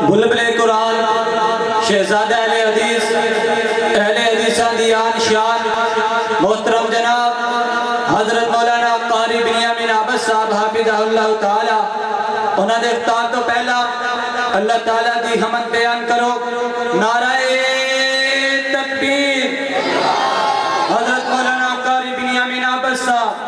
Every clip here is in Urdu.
بلبل قرآن شہزادہ اہل حدیثان دیان شان محترم جناب حضرت مولانا قاری بنیامین عبد صاحب حافظہ اللہ تعالی انہاں دے اختار تو پہلا اللہ تعالیٰ دی حمد بیان کرو نعرہ تکبیر حضرت مولانا قاری بنیامین عبد صاحب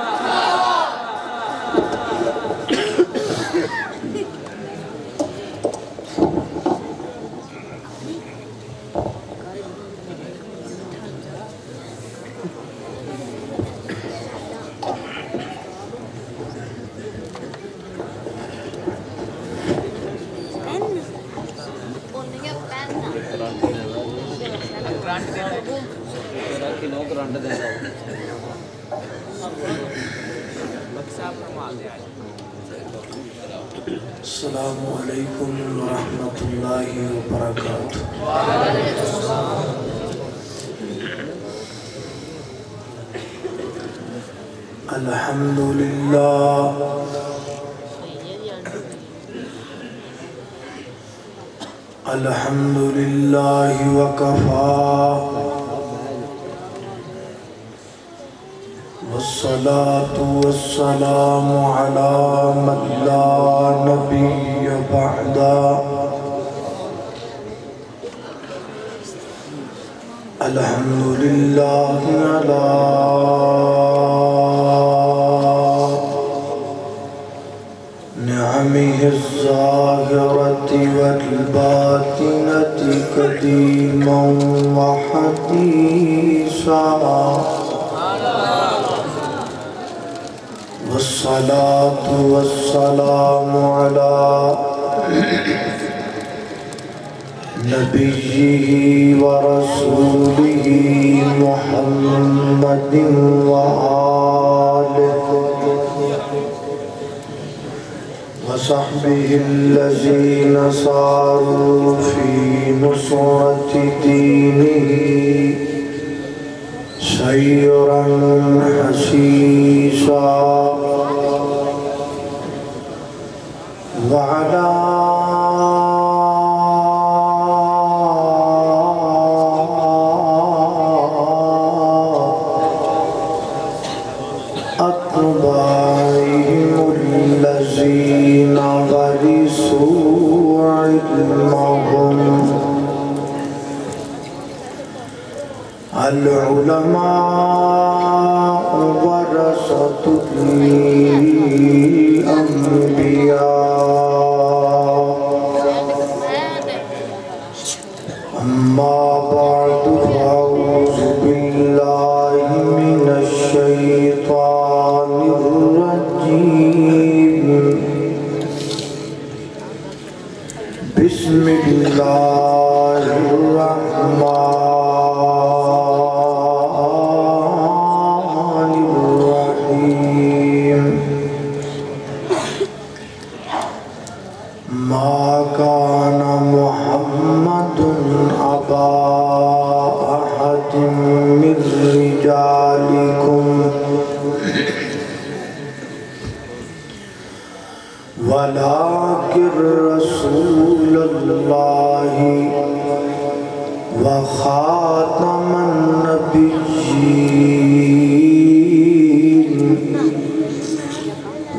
السلام علیکم ورحمۃ اللہ وبرکاتہ۔ الحمدللہ الحمدللہ وکفا والصلاة والسلام على من لا نبي بعده الحمد لله على نعمه الظاهرة والباطنة قديما وحديثا والصلاة والسلام على نبيه ورسوله محمد وآله وصحبه الذين صاروا في نصرة دينه سيرا حسيسا وعلى أتباعهم الذين غرسوا علمهم العلماء ورثة الأنبياء أما بعد فأعوذ بالله من الشيطان الرجيم بسم الله الرحمن الرحيم ما كان محمد أبا أحد من رجالكم ولكن رسول الله وخاتم النبيين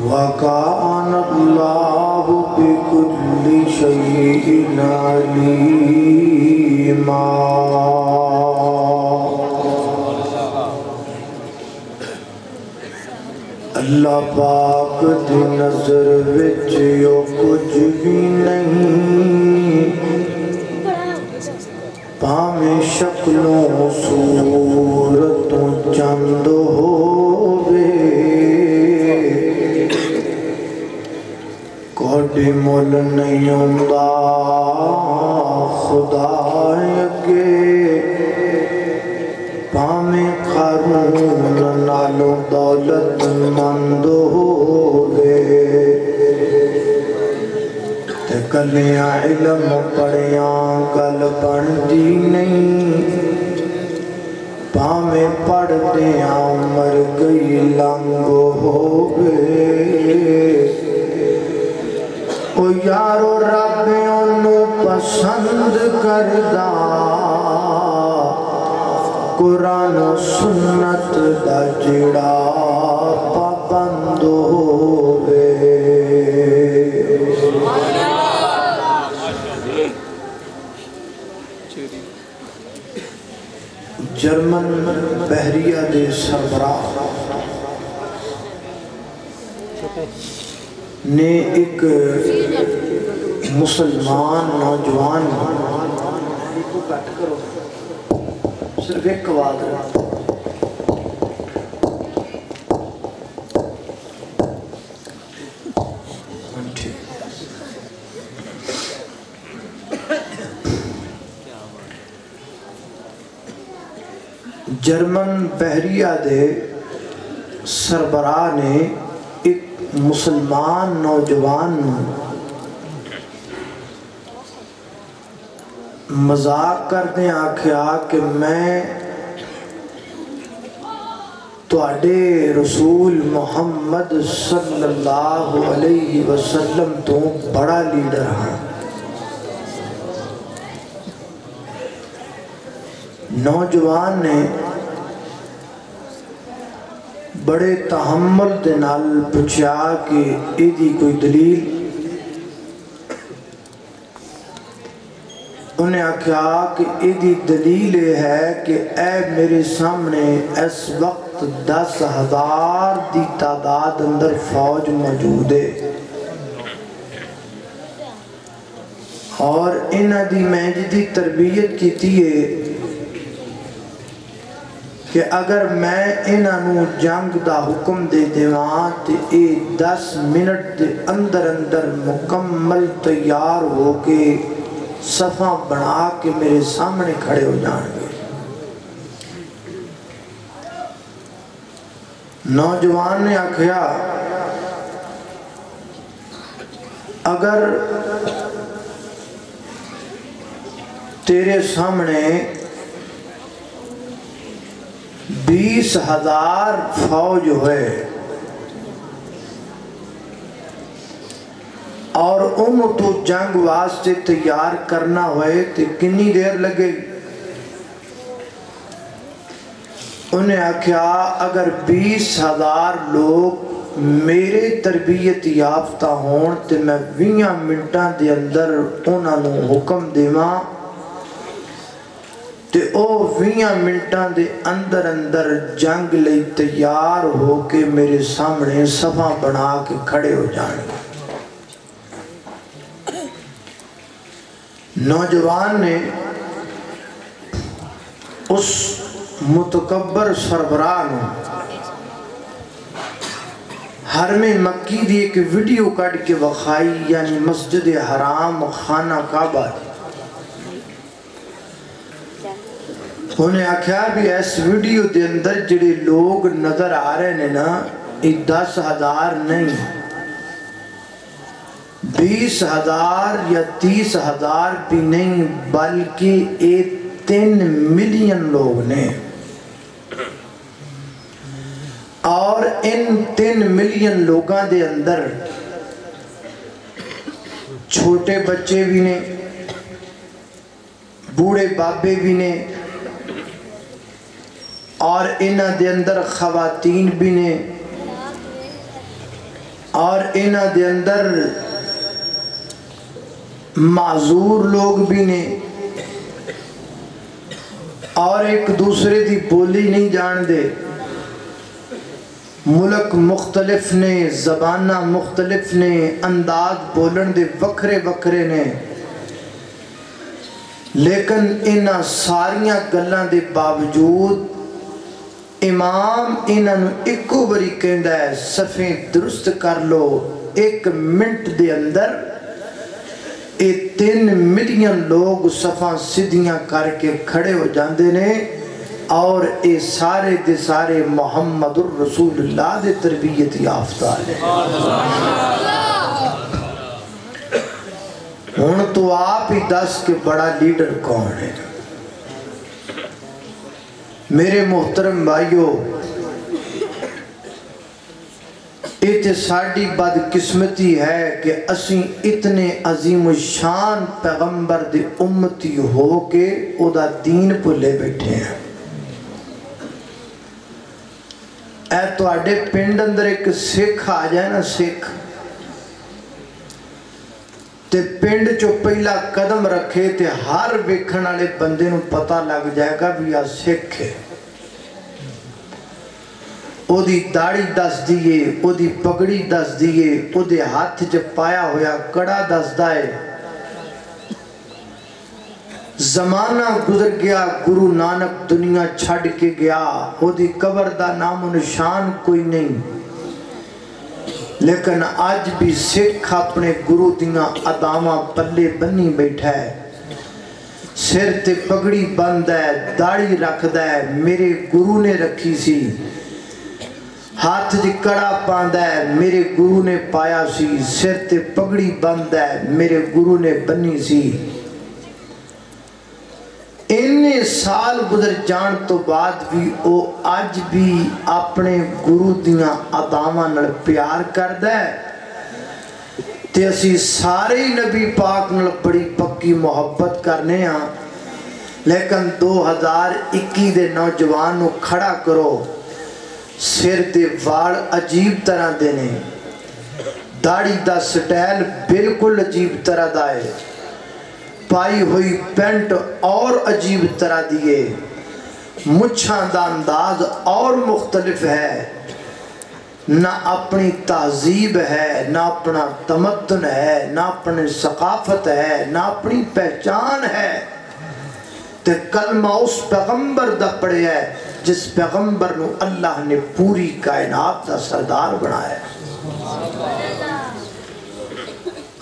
وكان الله بكل شيء عليما اللہ پاک دی نظر وچ یو کچھ بھی نہیں پاویں شکلوں صورتوں چند ہووے کوئی مل نہیں ہوندا خدا اگے پاویں قارون نالوں دولت مند ہووے تے کلیاں علم پڑھیاں گل بندی نہیں پاویں پڑھدیاں مر گئی لنگ ہووے او یارو رب انہوں پسند کردہ قرآن و سنت دا جڑا پابند ہووے جرمن بحریہ دے سربراہ نے ایک مسلمان نوجوان کو کٹ کرو صرف ایک وعد رہا جرمن بحریہ دے سربراہ نے ایک مسلمان نوجوان مذاق کرنے آکھیا کہ میں تواڈے رسول محمد صلی اللہ علیہ وسلم تو بڑا لیڈر ہاں۔ نوجوان نے بڑے تحمل دے نال پوچھا کہ ایدی کوئی دلیل؟ انہیں آکھا کہ ایدی دلیل ہے کہ اے میرے سامنے اس وقت 10,000 دی تعداد اندر فوج موجود ہے اور انہاں دی میں جدی تربیت کیتی ہے کہ اگر میں انہوں جنگ دا حکم دے دیواں تے اے 10 منٹ دے اندر اندر مکمل تیار ہو کے صفحہ بنا کے میرے سامنے کھڑے ہو جائیں گے۔ نوجوان نے آکھیا اگر تیرے سامنے 20,000 فوج ہوئے اور تو جنگ واسطے تیار کرنا ہوئے تو کنی دیر لگے؟ انہیں آکھیا اگر 20,000 لوگ میرے تربیت یافتہ ہون تو میں 20 منٹاں دے اندر انہوں حکم دیواں تے او 20 منٹاں دے اندر اندر جنگ لئی تیار ہو کے میرے سامنے صفحہ بنا کے کھڑے ہو جائیں گے۔ نوجوان نے اس متکبر سربراہ نے حرم مکی دی ایک ویڈیو کٹ کے وخائی، یعنی مسجد حرام خانہ کعبہ۔ انہیں آکھیا بھی اس ویڈیو دے اندر جڑے لوگ نظر آ رہے ہیں نا یہ 10,000 نہیں، 20,000 یا 30,000 بھی نہیں، بلکہ یہ 3 ملین لوگ نے، اور ان 3 ملین لوگاں دے اندر چھوٹے بچے بھی نے، بوڑھے بابے بھی نے، اور انہ دے اندر خواتین بھی نے، اور انہ دے اندر معذور لوگ بھی نے، اور ایک دوسرے دی بولی نہیں جان دے، ملک مختلف نے، زبانہ مختلف نے، انداز بولن دے وکھرے وکھرے نے، لیکن انہ ساریاں گلاں دے باوجود امام انہوں ایکو بری کہندہ ہے صفیں درست کر لو، 1 منٹ دے اندر اے 3 ملین لوگ صفحہ سدھیاں کر کے کھڑے ہو جاندے نے، اور اے سارے دے سارے محمد الرسول اللہ دے تربیت یافتہ ہے۔ ہن تو آپ ہی دس کے بڑا لیڈر کون ہے؟ میرے محترم بھائیو، یہ تے ساڑی بدقسمتی ہے کہ اسیں اتنے عظیم الشان پیغمبر دے امتی ہو کے او دا دین پلے بیٹھے ہیں۔ اے تو آڈے پنڈ اندر ایک سکھ آ جائے نا، سکھ تے پنڈ چو پہلا قدم رکھے تے ہر ویکھن والے بندے نو پتہ لگ جائے گا بھی آ سکھ ہے۔ او دی داڑھی دس دیئے، او دی پگڑی دس دیئے، او دے ہاتھ جب پایا ہویا کڑا دس دائے۔ زمانہ گزر گیا، گرو نانک دنیا چھڑ کے گیا، او دی قبر دا نام و نشان کوئی نہیں، لیکن آج بھی سکھ اپنے گرو دیاں ادامہ پلے بنی بیٹھا ہے، سر تے پگڑی بند ہے، داڑھی رکھ ہے، میرے گرو نے رکھی سی، ہاتھ جی کڑا پاندہ ہے، میرے گرو نے پایا سی، سر تے پگڑی بند ہے، میرے گرو نے بنی سی۔ انہیں سال گزر جان تو بعد بھی او آج بھی اپنے گرو دیاں ادامہ نل پیار کر دے، تے اسی سارے نبی پاک نل بڑی پکی محبت کرنے ہیں، لیکن 2021 دے نوجوانوں کھڑا کرو، سر دے وال عجیب طرح دینے، داڑھی دا سٹائل بالکل عجیب طرح دائے، پائی ہوئی پینٹ اور عجیب طرح دیئے، مچھاں دا انداز اور مختلف ہے، نہ اپنی تہذیب ہے، نہ اپنا تمدن ہے، نہ اپنی ثقافت ہے، نہ اپنی پہچان ہے، تے کلمہ اس پیغمبر دا پڑے ہے جس پیغمبر نو اللہ نے پوری کائنات دا سردار بنایا ہے۔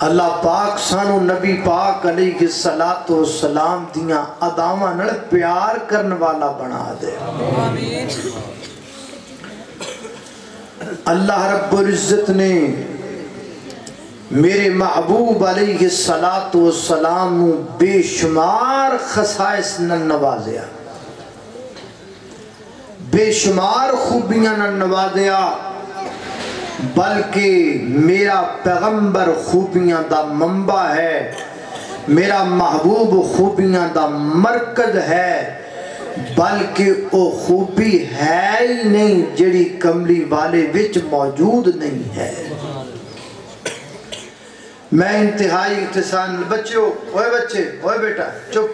اللہ پاک سانو نبی پاک علیہ السلام دیاں ادامہ نڑ پیار کرن والا بنا دے۔ اللہ رب العزت نے میرے محبوب علیہ السلام نو بے شمار خصائص نہ نوازیا، بے شمار خوبیاں نہ نوازیا، بلکہ میرا پیغمبر خوبیاں دا منبع ہے، میرا محبوب خوبیاں دا مرکز ہے، بلکہ او خوبی ہے ہی نہیں جڑی کملی والے وچ موجود نہیں ہے۔ میں انتہائی اختصار بچوں، ہوئے بچے، ہوئے بیٹا چپ،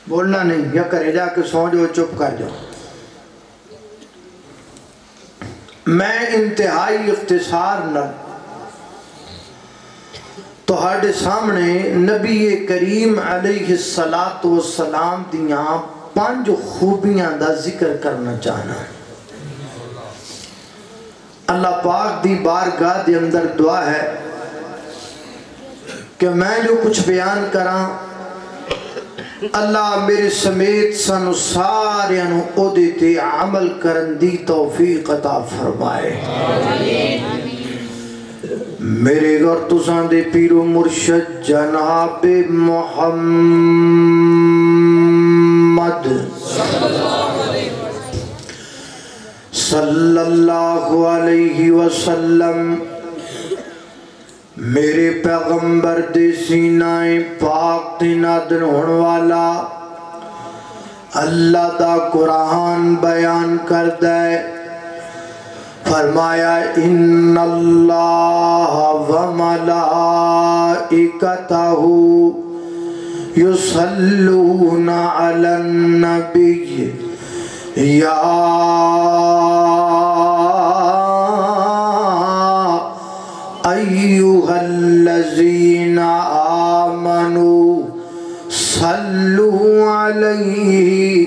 بولنا نہیں، یا کرے جا کے سو جو چپ کر جو۔ میں انتہائی اختصار نہ تہاڈے سامنے نبی کریم علیہ السلام دیاں 5 خوبیاں دا ذکر کرنا چاہنا۔ اللہ پاک دی بارگاہ دے اندر دعا ہے کہ میں جو کچھ بیان کراں، اللہ میرے سمیت سانو ساریانو او دیتے عمل کرن دی توفیق عطا فرمائے۔ میرے گھر تساں دے پیرو مرشد جناب محمد صلی اللہ علیہ وسلم، میرے پیغمبر دے سینہ پاک دے نادر ہون والا اللہ دا قرآن بیان کر دے، فرمایا ان اللہ و ملائکتہ یصلون علی النبی یا ایوہا الذین آمنوا صلوا علیہ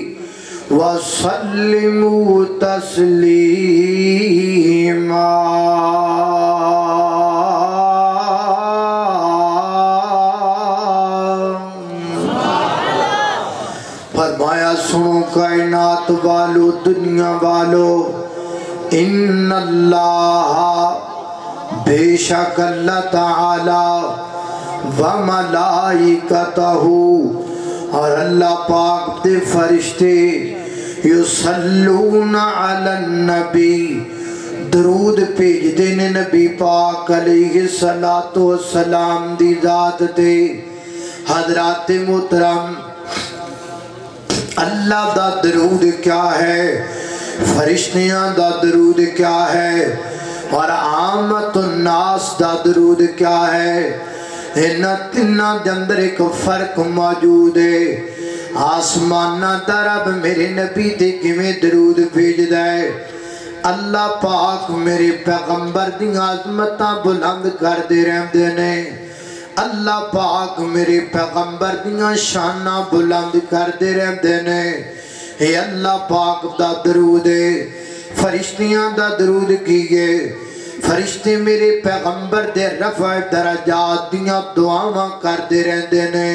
وسلموا تسلیما۔ فرمایا سنو کائنات والو، دنیا والو، ان اللہ بے شک اللہ تعالی و ملائکتہ اور اللہ پاک دے فرشتے یصلون علی النبی درود بھیجتے نے نبی پاک علیہ السلام دی ذات تے حضرات محترم اللہ دا درود کیا ہے فرشتیاں دا درود کیا ہے اور عامت الناس دا درود کیا ہے انہاں تنہاں دے اندر ایک فرق موجود ہے آسمانہ دا رب میرے نبی تے کیویں درود بھیج دے اللہ پاک میرے پیغمبر دی عظمتاں بلند کر دے رہندے نے اللہ پاک میرے پیغمبر دیاں شاناں بلند کر دے رہندے نے اے اللہ پاک دا درود ہے فرشتیاں دا درود کیے فرشتے میرے پیغمبر دے رفع درجات دیاں دعاواں کر دے رہندے نے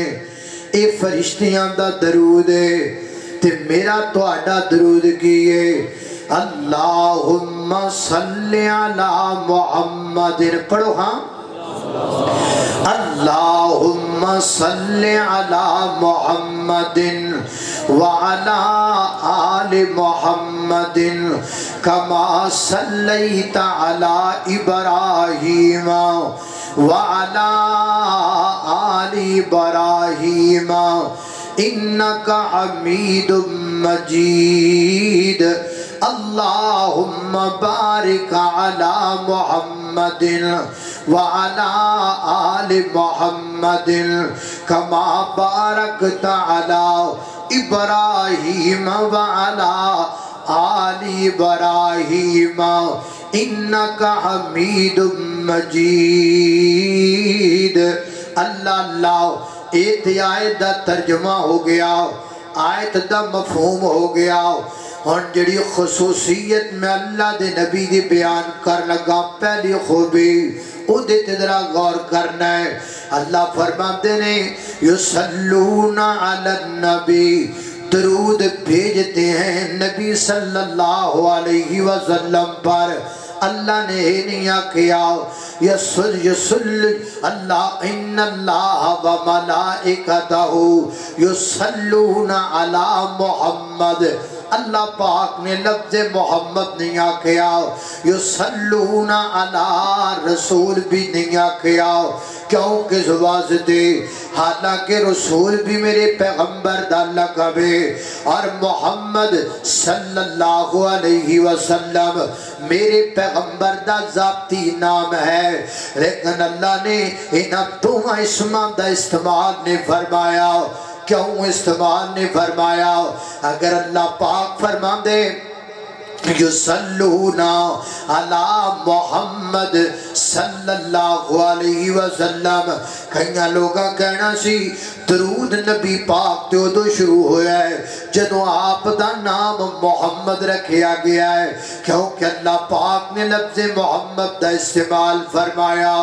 اے فرشتیاں دا درود ہے تے میرا تہاڈا درود کیے اللہم صلی علی محمد پڑھو ہاں اللہم صلی علی محمد وعلی آل محمد کما صلیت علی ابراہیم وعلی آل ابراہیم انکا حمید مجید اللہم بارک علی محمد وعلی آل محمد کما بارکت علی ابراہیم وعلی آل ابراہیم انکا حمید مجید اللہ اللہ ایت آیت دا ترجمہ ہو گیا آیت دا مفہوم ہو گیا اور جڑی خصوصیت میں اللہ دے نبی دی بیان کر لگا پہلی خوبی او دے تدرا غور کرنا ہے اللہ فرماتے نے یصلون علی النبی درود بھیجتے ہیں نبی صلی اللہ علیہ وسلم پر اللہ نے نہیں کیا یصل اللہ ان اللہ و ملائکتہ یصلون علی محمد اللہ پاک نے لفظ محمد نہیں کیا یصلون علی رسول بھی نہیں کیا کیوں کس واسطے حالانکہ رسول بھی میرے پیغمبر دا لقب ہے اور محمد صلی اللہ علیہ وسلم میرے پیغمبر دا ذاتی نام ہے لیکن اللہ نے انہاں دونوں اسماں دا استعمال نے فرمایا کیوں استعمال نے فرمایا اگر اللہ پاک فرما دے یصلون علی محمد صلی اللہ علیہ وسلم کئیاں لوگاں کہنا سی درود نبی پاک تے ادو شروع ہویا ہے جدوں آپ دا نام محمد رکھیا گیا ہے کیونکہ اللہ پاک نے لفظ محمد دا استعمال فرمایا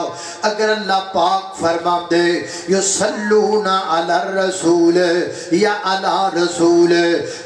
اگر اللہ پاک فرما دے یصلون علی الرسول یا علی رسول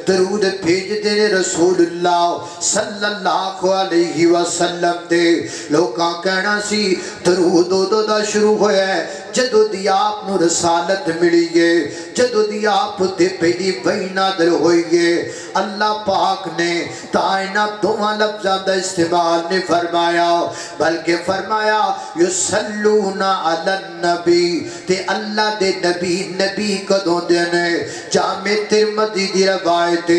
درود بھیج دے رسول اللہ صلی اللہ علیہ وسلم دے لوگاں کہنا سی درود ادو دا شروع ہویا ہے جدو دی آپ نو رسالت ملی ہے جدو دی آپ تے پہلی وحی نازل ہوئی ہے اللہ پاک نے تائنا دونوں لفظاں دا استعمال نے فرمایا بلکہ فرمایا یصلون علی النبی تے اللہ دے نبی نبی کدوں دینے جامع ترمذی دی روایت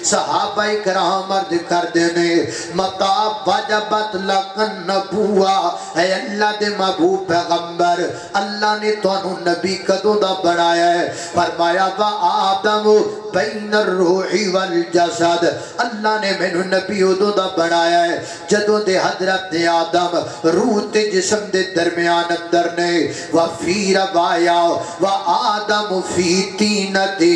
صحابہ کرام عرض کر دینے متا وجبت لکن نبوہ اے اللہ دے محبوب پیغمبر اللہ نے تو انہوں نبی کدوں دا بنایا ہے فرمایا وآدم بین الروح والجسد اللہ نے میں نبی ادوں دا بنایا ہے جدوں دے حضرت آدم روح تے جسم دے درمیان اندر نے وفی روایا وآدم فی تینتہ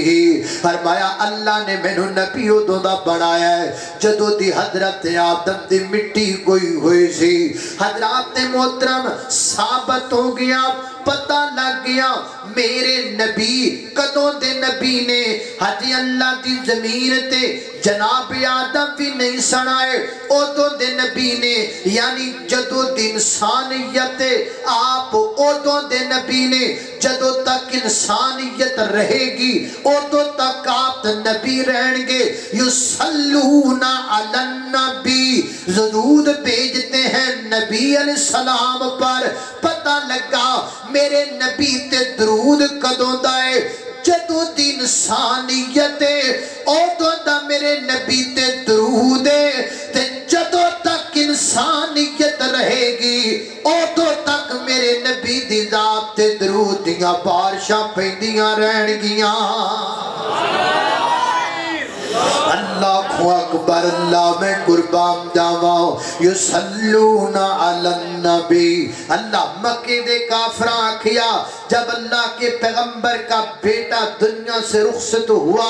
فرمایا اللہ نے میں نبی ادوں دا بنایا ہے جدوں دی حضرت آدم دی مٹی کوئی ہوئی سی حضرات محترم ثابت ہو گیا پتہ لگ گیا میرے نبی کدوں دے نبی نے ہاتھی اللہ دی زمین تے جناب آدم بھی نہیں سنائے اودو دے نبی نے یعنی جدو دی انسانیت آپ اودو دے نبی نے جدو تک انسانیت رہے گی اودو تک آپ نبی رہیں گے یصلون علی النبی ضرور بھیجتے ہیں نبی علیہ السلام پر پتہ لگا میرے نبی تے درود کدوں دائے جدو دی انسانیت اودو دا میرے نبی تے درود تے جدو تک انسانیت رہے گی اودو تک میرے نبی دی ذات تے درود دیاں بارشاں پیندیاں رہن گیاں اللہ اکبر اللہ میں قربان جاواں یصلون علی النبی اللہ مکے دے کافراں کیا جب اللہ کے پیغمبر کا بیٹا دنیا سے رخصت ہوا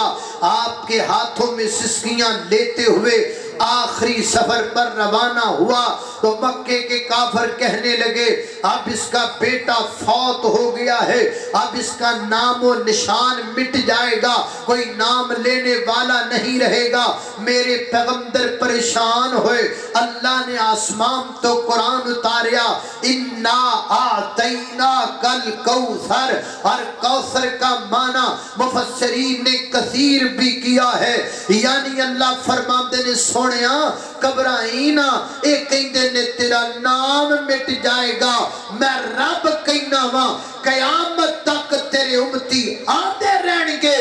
آپ کے ہاتھوں میں سسکیاں لیتے ہوئے آخری سفر پر روانہ ہوا تو مکے کے کافر کہنے لگے اب اس کا بیٹا فوت ہو گیا ہے اب اس کا نام و نشان مٹ جائے گا کوئی نام لینے والا نہیں رہے گا میرے پیغمبر پریشان ہوئے اللہ نے آسمان تو قرآن اتاریا انا آتینا کل کوثر اور کوثر کا معنی مفسرین نے کثیر بھی کیا ہے یعنی اللہ فرماندے نے سونیا گھبرائینا ایک کہندے نے تیرا نام مٹ جائے گا میں رب کہنا وا قیامت تک تیرے امتی آتے رہن گے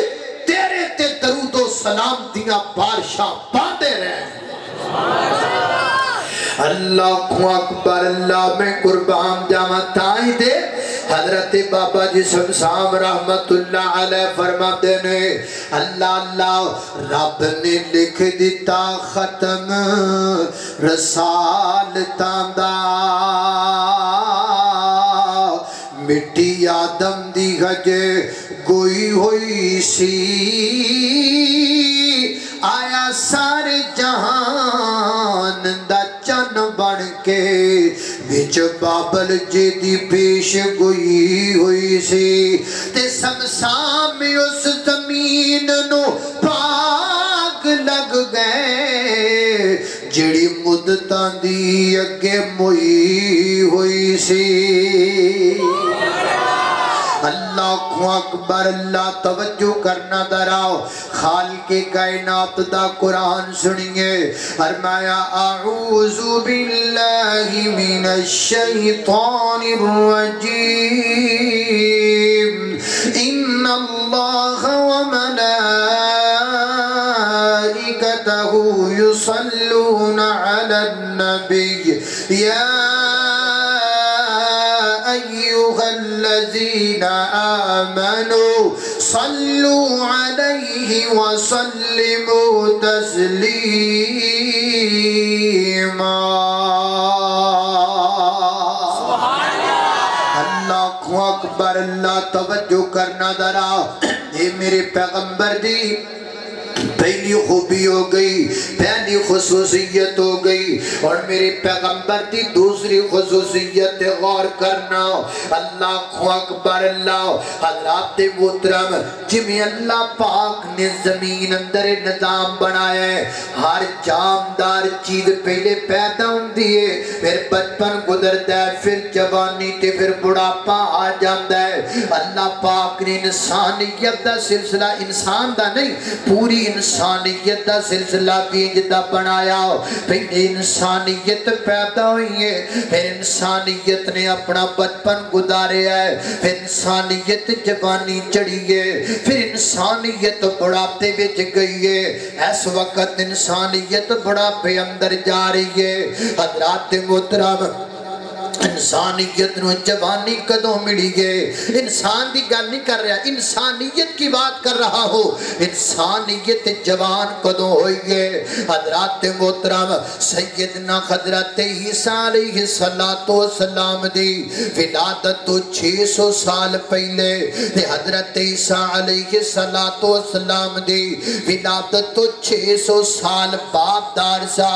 تیرے تے درود و سلام دیاں بارشاں پاتے رہن اللہ اکبر اللہ میں قربان جاواں تائیں دے حضرت بابا جی شمسام رحمت اللہ علیہ فرماتے نے اللہ اللہ رب نے لکھ دیتا ختم رسالتاں دا مٹی آدم دی گجے گوئی ہوئی سی آیا سارے جہان دا چن بن کے وچ بابل جی دی پیش گوئی ہوئی سی تے سمسام میں اس زمین نو پاک لگ گئے جڑی مدتاں دی اگے موئی ہوئی سی اللہ اکبر اللہ توجہ کرنا دراؤ خالق کائنات دا قرآن سنیے فرمایا اعوذ باللہ من الشیطان الرجیم ان اللہ وملائکتہ یصلون علی النبی یا أيها الذين آمنوا صلوا عليه وسلموا تسليما اللہ اکبر اللہ توجہ کرنا ذرا یہ میرے پیغمبر دی پہلی خوبی ہو گئی پہلی خصوصیت ہو گئی اور میرے پیغمبر دی دوسری خصوصیت غور کرنا اللہ اکبر اللہ حضرات محترم جمیں اللہ پاک نے زمین اندر نظام بنایا ہے ہر جامدار چیز پہلے پیدا ہوندی ہے پھر بچپن گزرتا ہے پھر جوانی تے پھر بڑھاپا آ جاتا ہے اللہ پاک نے انسانیت دا سلسلہ انسان دا نہیں پوری انسانیت دا سلسلہ بیجدہ بنایا پہلے انسانیت پیدا ہوئی ہے پھر انسانیت نے اپنا بچپن گزارے ہے پھر انسانیت جوانی چڑھی ہے پھر انسانیت بڑھاپے بچ گئی ہے اس وقت انسانیت بڑھاپے اندر جا رہی ہے حضرات محترم انسانیت نو جوانی کدوں ملی گے انسان دی گل نہیں کر رہا انسانیت کی بات کر رہا ہو انسانیت جوان کدوں ہوئی گے حضرات محترم سیدنا حضرت عیسیٰ علیہ السلام دی ولادت تو 600 سال پہلے حضرت عیسیٰ علیہ السلام دی ولادت تو 600 سال بعد دارسا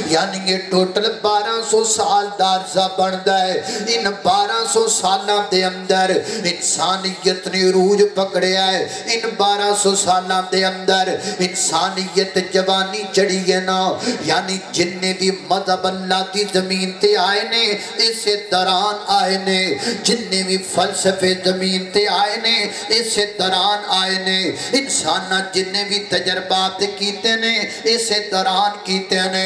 یعنی یہ ٹوٹل 1200 سال دارسا بن دا ہے ان 1200 سالاں دے اندر انسانیت نے عروج پکڑیا ہے ان 1200 سالاں دے اندر انسانیت جوانی چڑھی ہے نا یعنی جننے بھی مذہب اللہ کی زمین تے آئے نے اسے دوران آئے نے جننے بھی فلسفے زمین تے آئے نے اسے دوران آئے نے انسانہ جننے بھی تجربات کیتے نے اسے دوران کیتے نے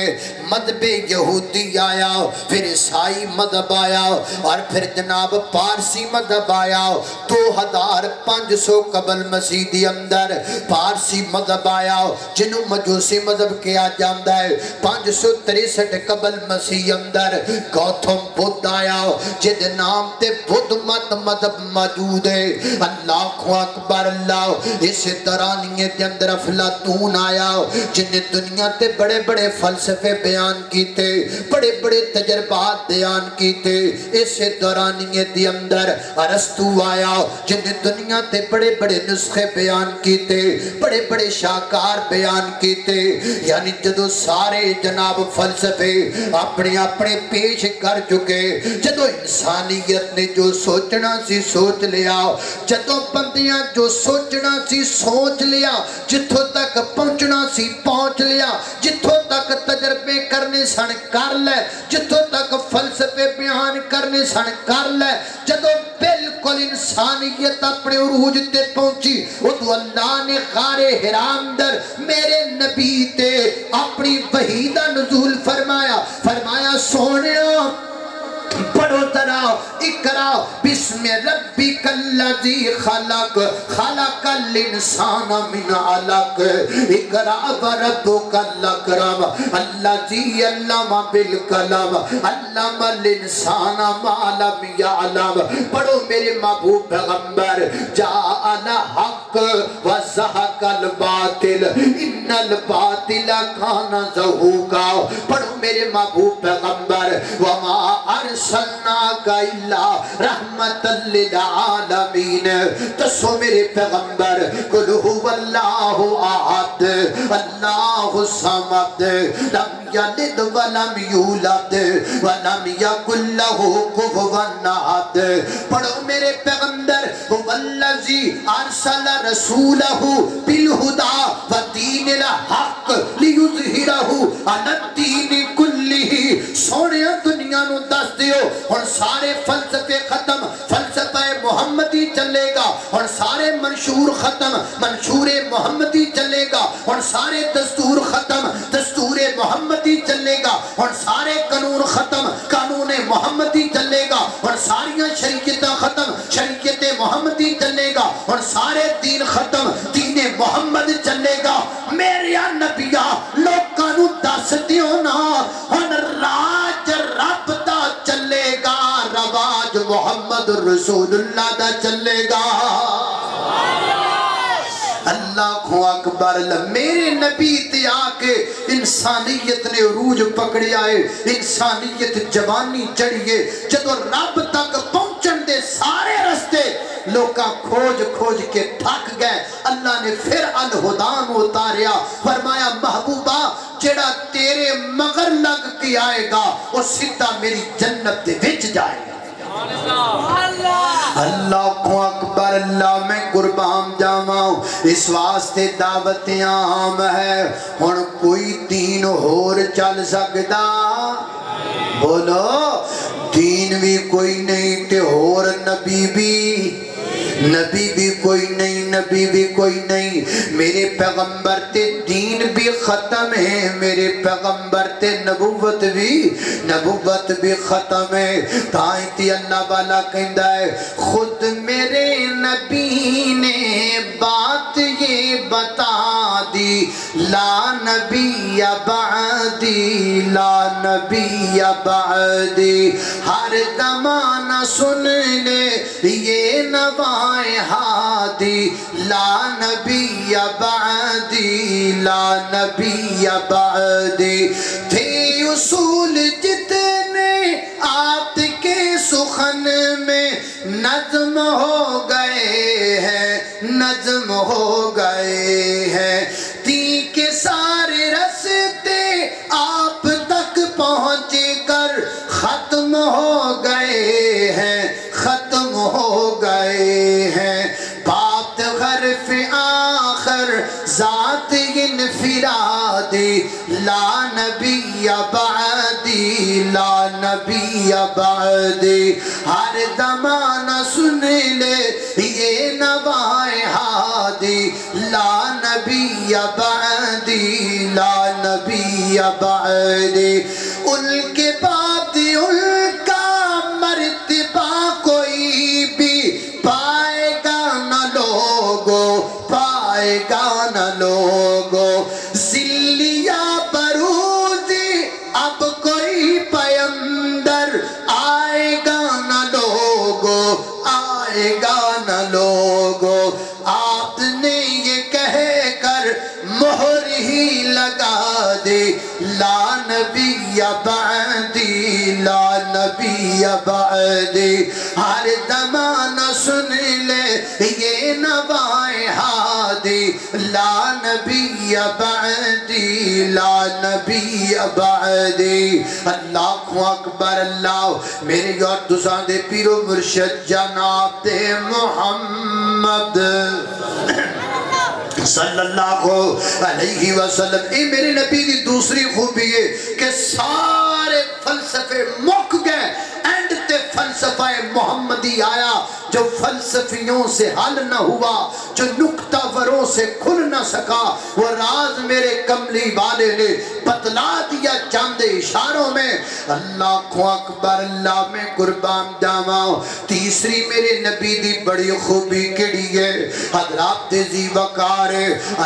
مذہب یہودی آیا پھر عیسائی مذہب آیا اور پھر جناب پارسی مذہب آیا 2500 قبل مسیح دی اندر پارسی مذہب آیا جنہوں مجوسی مذہب کیا جاندہ ہے 563 قبل مسیح اندر گوتھم بدھ آیا جد نام تے بدھ مت مذہب موجود ہے اللہ اکبر اللہ اس ترانیے دے اندر افلاطون آیا جن دنیا تے بڑے بڑے فلسفے بیان کیتے بڑے بڑے تجربات بیان کیتے اس دورانیے دے اندر ارسطو آیا جن دنیا تے بڑے بڑے نسخے بیان کیتے بڑے بڑے شاکار بیان کیتے یعنی جدو سارے جناب فلسفے اپنے اپنے پیش کر چکے جدو انسانیت نے جو سوچنا سی سوچ لیا جدو بندیاں جو سوچنا سی سوچ لیا جتھوں تک پہنچنا سی پہنچ لیا جتھوں تک تجربے کرنے سن کر لے جتھوں تک فلسفے بیان کرنے سن کر لے جدو بالکل انسانیت اپنے عروج تے پہنچی ادو اللہ نے غار حرام در میرے نبی تے اپنی وحیدہ نزول فرمایا سونیا پڑھو ذرا اقرا بسم ربک الذی خلق خلق الانسان من علق اقرا وربک الاکرم الذی علم بالقلم علم الانسان ما لم یعلم پڑھو میرے محبوب پیغمبر جاء الحق وزهق الباطل ان الباطل کان زہوقا پڑھو میرے محبوب پیغمبر وما ارسلناک الا رحمت للعالمین تسو میرے پیغمبر قل هو اللہ احد اللہ الصمد لم یلد ولم یولد ولم یکن لہ کفوا احد پڑھو میرے پیغمبر هو الذی ارسل رسولہ بالہدی ودین الحق لیظہرہ علی الدین کلہ سونے دنیا نو دس دیو اور سارے فلسفے ختم فلسفہ محمدی چلے گا اور سارے منشور ختم منشور محمدی چلے گا اور سارے دستور ختم دستور محمدی چلے گا اور سارے قانون ختم قانون محمدی چلے گا اور ساریاں شریعتیں ختم شریعت محمدی چلے گا اور سارے دین ختم دین محمد چلے گا میرے نبیہ لوگاں نو دس دیو نا اور راج رب دا چلے گا رواج محمد رسول اللہ دا چلے گا اللہ اکبر میرے نبی تے آکے انسانیت نے عروج پکڑی آئے انسانیت جوانی چڑھیے جدو رب تک پہنچن دے سارے رستے لوکاں کھوج کھوج کے تھک گئے اللہ نے پھر الہدان اتاریا فرمایا محبوبہ جڑا تیرے مگر لگ کے آئے گا وہ سیدھا میری جنت دے وچ جائے گا اللہ اکبر اللہ میں قربان جاواں اس واسطے دعوتیں عام ہے ہن کوئی دین ہور چل سکدا بولو دین بھی کوئی نہیں تے ہور نبی بھی کوئی نہیں نبی بھی کوئی نہیں میرے پیغمبر تے دین بھی ختم ہے میرے پیغمبر تے نبوت بھی ختم ہے تائیں تی اللہ والا کہندہ ہے خود میرے نبی نے بات یہ بتا دی لا نبی بعدی لا نبی بعدی ہر زمانہ سن لے یہ نوائے ہادی لا نبی بعدی لا نبی بعدی تھے اصول جتنے آپ کے سخن میں نظم ہو گئے ہیں تی کے سارے رستے آپ تک پہنچ کر ختم ہو گئے فخر ذات انفرادی لا نبی بعدی لا نبی بعدی ہر زمانہ سن لے یہ نوائے ہادی لا نبی بعدی لا نبی بعدی ان کے بعد ان کا مرتبہ کوئی بھی پائے گا نہ لوگو پائے گا نہ لوگو ذلیا بروزی اب کوئی پیمبر آئے گا نہ لوگو آئے گا نہ لوگو آپ نے یہ کہہ کر مہر ہی لگا دے لا نبی بعدی لا نبی بعدی ہر زمانہ سن لے یہ نوائے ہادی لا نبی بعدی لا نبی بعدی اللہ اکبر اللہ میرے اور تساں دے پیر و مرشد جناب محمد صلی اللہ علیہ وسلم. اے میرے نبی دی دوسری خوبی ہے کہ سارے فلسفے مک گئے اینڈ تے فلسفہ محمدی آیا جو فلسفیوں سے حل نہ ہوا جو نکتہ وروں سے کھل نہ سکا وہ راز میرے کملی والے نے بتلا دیا چاند اشاروں میں. اللہ کو اکبر اللہ میں قربان جاواں. تیسری میرے نبی دی بڑی خوبی کیڑی ہے حضرات ذی وقار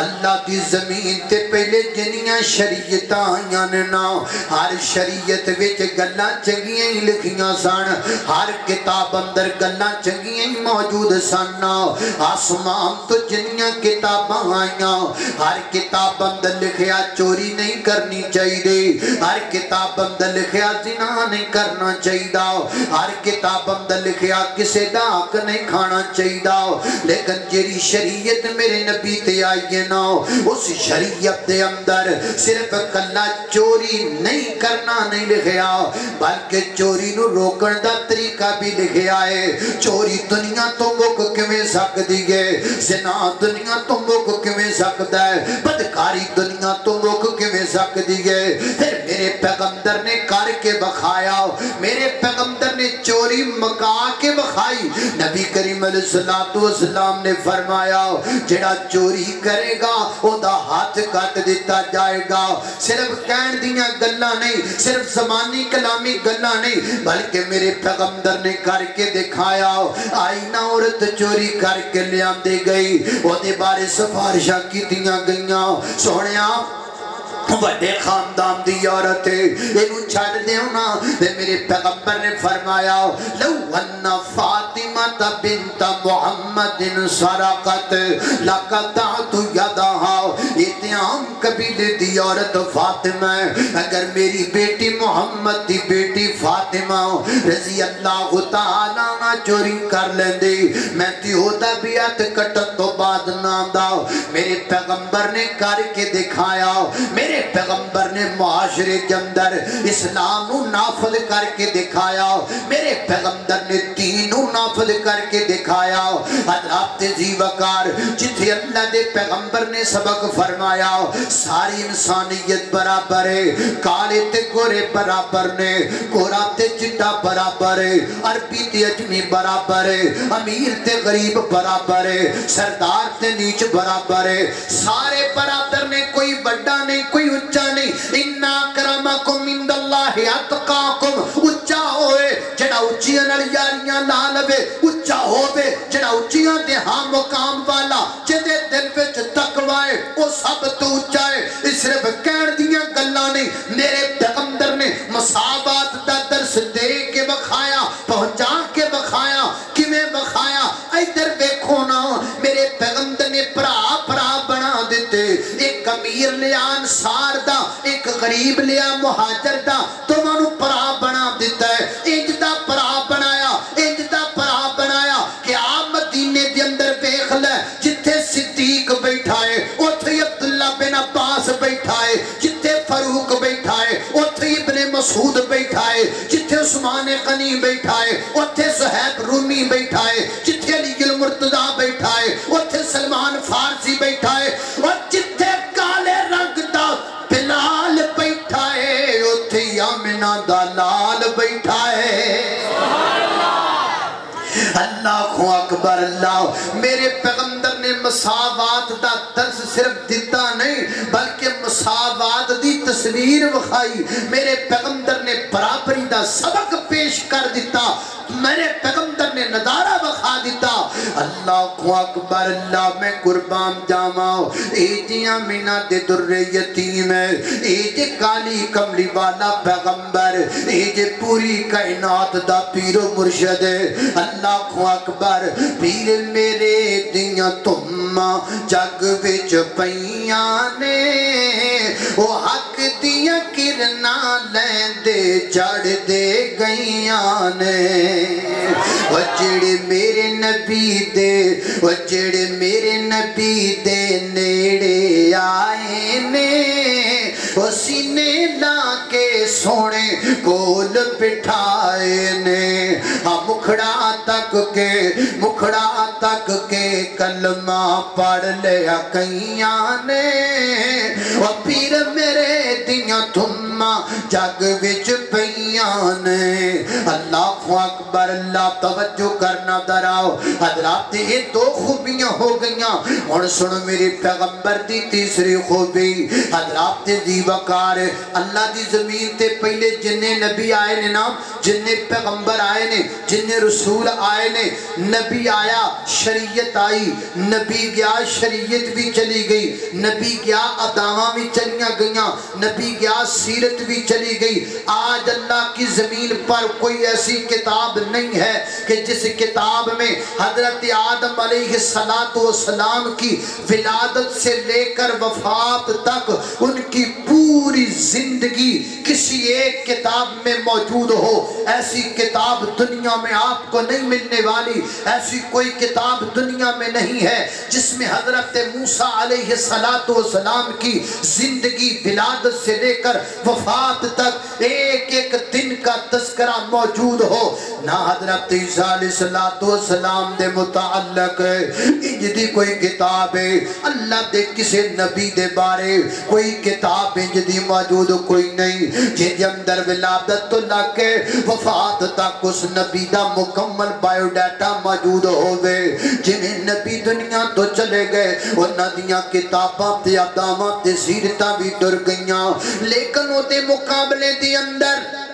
اللہ دی زمین تے پہلے جنیاں شریعتاں آئیاں نے نا ہر شریعت وچ گلاں چنگیاں ہی لکھیاں سن ہر کتاب اندر گلاں چنگیاں ہی موجود سن. آسمان تو جنیاں کتاباں آئیاں ہر کتاب اندر لکھیا چوری نہیں کرنی چاہیے ہر کتاب اندر لکھیا زنا نہیں کرنا چاہیے ہر کتاب اندر لکھیا کسے دا حق نہیں کھانا چاہیے لیکن جیری شریعت میرے نبی تے آئیے نا اس شریعت دے اندر صرف کلا چوری نہیں کرنا نہیں لکھیا بلکہ چوری نو روکن دا طریقہ بھی لکھیا ہے. چوری دنیا تو مک کیویں سکدی ہے زنا دنیا تو مک کیویں سکدا ہے بدکاری دنیا تو مک کیویں سکدی ہے. پھر میرے پیغمبر نے کر کے بخایا میرے پیغمبر نے چوری مکا کے بخائی. نبی کریم علیہ السلام نے فرمایا جڑا چوری کرے گا او دا ہاتھ کٹ دیتا جائے گا. صرف کہن دیاں گلاں نہیں صرف زمانی کلامی گلاں نہیں بلکہ میرے پیغمبر نے کر کے دکھایا. آئینہ عورت چوری کر کے لے آندے گئی وہ دے بارے سفارشاں کی دیاں گئیاں سونیاں بڑے خاندان دی عورت ہے انہوں چھڑ دے ہونا میرے پیغمبر نے فرمایا لو ان فاطمہ بنت محمد سرقت لقطعت یدہا. اتیام قبیلے دی عورت فاطمہ اگر میری بیٹی محمد دی بیٹی فاطمہ رضی اللہ تعالیٰ نہ چوری کر لیندے میں تیوتا بیعت کٹن تو بعد نام داؤ. میرے پیغمبر نے کر کے دکھایا میرے پیغمبر نے معاشرے کے اندر اسلام نو نافذ کر کے دکھایا میرے پیغمبر نے دین نو نافذ کر کے دکھایا. حضرات ذی وقار جتھے اللہ دے پیغمبر نے سبق فرمایا ساری انسانیت برابر ہے کالے تے گورے برابر نے گورا تے چٹا برابر ہے عربی تے اجمی برابر ہے امیر تے غریب برابر ہے سردار تے نیچ برابر ہے سارے برابر نے کوئی بڑا نہیں کوئی اچھا نہیں. اِنَّا اَكْرَمَكُمْ عِنْدَ اللَّهِ أَتْقَاكُمْ اچھا ہوئے جڑا اچھیاں نڑیاریاں نہ لوے اچھا ہوئے جڑا اچھیاں دے ہاں مقام والا جدے دل وچ تقوی ہے وہ سب تو اچھا ہے. صرف کہن دیاں گلاں نہیں میرے پیغمبر نے مساوات دا درس دے کے بخایا پہنچا کے بخایا کیویں بخایا. ادھر دیکھو نا میرے پیغمبر نے پرا پرا بنا دیتے ایک امیر لیا انصار دا ایک غریب لیا مہاجر دا تمہانو پرا بنا دیتا ہے. انجدہ پرا بنایا انجدہ پرا بنایا کہ آپ مدینے دے اندر بیخ لے جتھے صدیق بیٹھا ہے اتھے عبداللہ بن عباس بیٹھا ہے جتھے فاروق بیٹھا ہے اتھے ابن مسعود بیٹھا ہے، جتھے عثمان غنی بیٹھا ہے، اتھے صہیب رومی بیٹھا ہے، جتھے علی المرتضی بیٹھا ہے، اتھے سلمان فارسی بیٹھا ہے، اور جتھے کالے رنگ دا بلال بیٹھا ہے، اتھے یامنہ دا لال بیٹھا ہے۔ اللہ اکبر اللہ۔ میرے پیغمبر نے مساوات دا درس صرف دیتا نہیں بلکہ مساوات دی تصویر وکھائی۔ میرے پیغمبر نے برابری دا سبق پیش کر دیتا، میرے پیغمبر نے نظارہ بخا دیتا۔ اللہ اکبر اللہ۔ میں قربان جاواں اے جیاں مینا دے در یتیم ہے، اے جے کالی کملی والا پیغمبر، اے جے پوری کائنات دا پیر و مرشد ہے۔ اللہ اکبر۔ پیر میرے دیاں تمّا جگ وچ پیاں نے، او حق دیاں کرنا لیندے جڑ دے گئیاں نے، وجڑے میرے نبی دے، وجڑے میرے نبی دے نیڑے آئے نے، وہ سینے لا کے سونے کول بٹھائے نے، مکھڑا تک کے کلمہ پڑھ لیا کئیاں نے، وہ پیر میرے دیاں تھما جگ وچ پیاں نے۔ اللہ اکبر اللہ۔ توجہ کرنا دراؤ حضرات، یہ دو خوبیاں ہو گئیاں۔ اور سنو میرے پیغمبر دی تیسری خوبی حضرات دی وقار۔ اللہ دی زمین تے پہلے جننے نبی آئے نے نا، جننے پیغمبر آئے نے، جننے رسول آئے نے، نبی آیا شریعت آئی، نبی گیا شریعت بھی چلی گئی، نبی گیا اداواں بھی چلیاں گئیاں، نبی گیا سیرت بھی چلی گئی۔ آج اللہ کی زمین پر کوئی ایسی کتاب نہیں ہے کہ جس کتاب میں حضرت آدم علیہ السلام کی ولادت سے لے کر وفات تک ان کی پوری زندگی کسی ایک کتاب میں موجود ہو۔ ایسی کتاب دنیا میں آپ کو نہیں ملنے والی، ایسی کوئی کتاب دنیا میں نہیں ہے جس میں حضرت موسیٰ علیہ السلام کی زندگی ولادت سے لے کر وفات تک ایک ایک دن کا تذکرہ موجود ہو۔ نہ حضرت عیسیٰ علیہ السلام دے متعلق انج دی کوئی کتاب ہے، اللہ دے کسی نبی دے بارے کوئی کتاب انج دی موجود کوئی نہیں جن اندر ولادت تو لگ کے وفات تک اس نبی دا مکمل بائیو ڈیٹا موجود ہوئے۔ جنہیں نبی دنیا تو چلے گئے انہاں دیاں کتاباں تے اداواں تے سیرتاں بھی ڈر گئیاں، لیکن وہ دے مقابلے دی اندر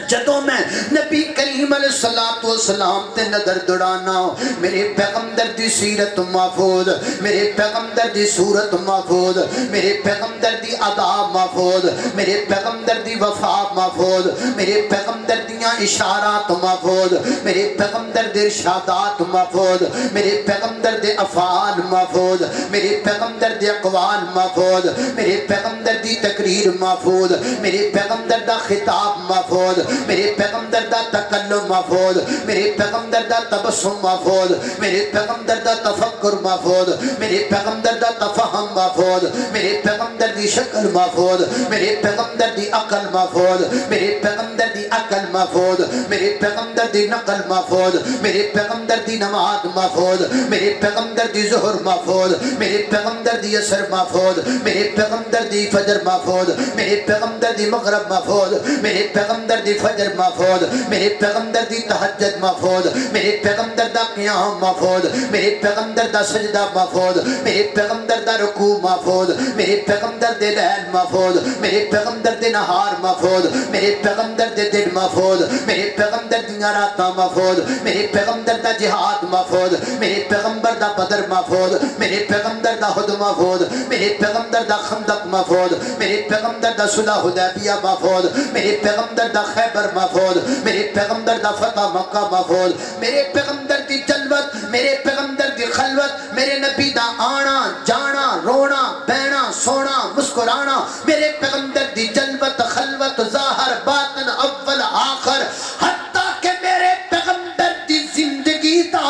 جدوں میں نبی کریم علیہ السلام تے نظر دوڑانا، میرے پیغمبر دی سیرت محفوظ، میرے پیغمبر دی صورت محفوظ، میرے پیغمبر دی آداب محفوظ، میرے پیغمبر دی وفا محفوظ، میرے پیغمبر دیاں اشارات محفوظ، میرے پیغمبر دے ارشادات محفوظ، میرے پیغمبر دے افعال محفوظ، میرے پیغمبر دے اقوال محفوظ، میرے پیغمبر دی تقریر محفوظ، میرے پیغمبر دا خطاب محفوظ، میرے پیغمبر دا تکلم محفوظ، میرے پیغمبر دا تبسم محفوظ، میرے پیغمبر دا تفکر محفوظ، میرے پیغمبر دا تفہم محفوظ، میرے پیغمبر دی شکل محفوظ، میرے پیغمبر دی عقل محفوظ، میرے پیغمبر دی عقل محفوظ، میرے پیغمبر دی نقل محفوظ، میرے پیغمبر دی نماز محفوظ، میرے پیغمبر دی ظہر محفوظ، میرے پیغمبر دی عصر محفوظ، میرے پیغمبر دی فجر محفوظ، میرے پیغمبر دی مغرب محفوظ، میرے پیغمبر دی فجر محفوظ، میرے پیغمبر دی تہجد محفوظ، میرے پیغمبر دا قیام محفوظ، میرے پیغمبر دا سجدہ محفوظ، میرے پیغمبر دا رکوع محفوظ، میرے پیغمبر دے لیل محفوظ، میرے پیغمبر دے نہار محفوظ، میرے پیغمبر دے دن محفوظ، میرے پیغمبر دیاں راتاں محفوظ، میرے پیغمبر دا جہاد محفوظ، میرے پیغمبر دا بدر محفوظ، میرے پیغمبر دا احد محفوظ، میرے پیغمبر دا خندق محفوظ، میرے پیغمبر دا صلح حدیبیہ محفوظ، میرے پیغمبر دا خیبر محفوظ، میرے پیغمبر دا فتح مکہ محفوظ، میرے پیغمبر دی جلوت، میرے پیغمبر دی خلوت، میرے نبی دا آنا جانا رونا بینا سونا مسکرانا، میرے پیغمبر دی جلوت خلوت ظاہر باطن اول آخر، حتیٰ کہ میرے پیغمبر دی زندگی دا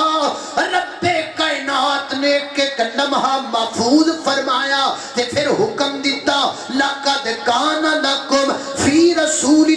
رب کائنات نے ایک لمحہ محفوظ فرمایا تے پھر حکم دیتا لَقَدْ كَانَ لَكُمْ فِي رَسُولِ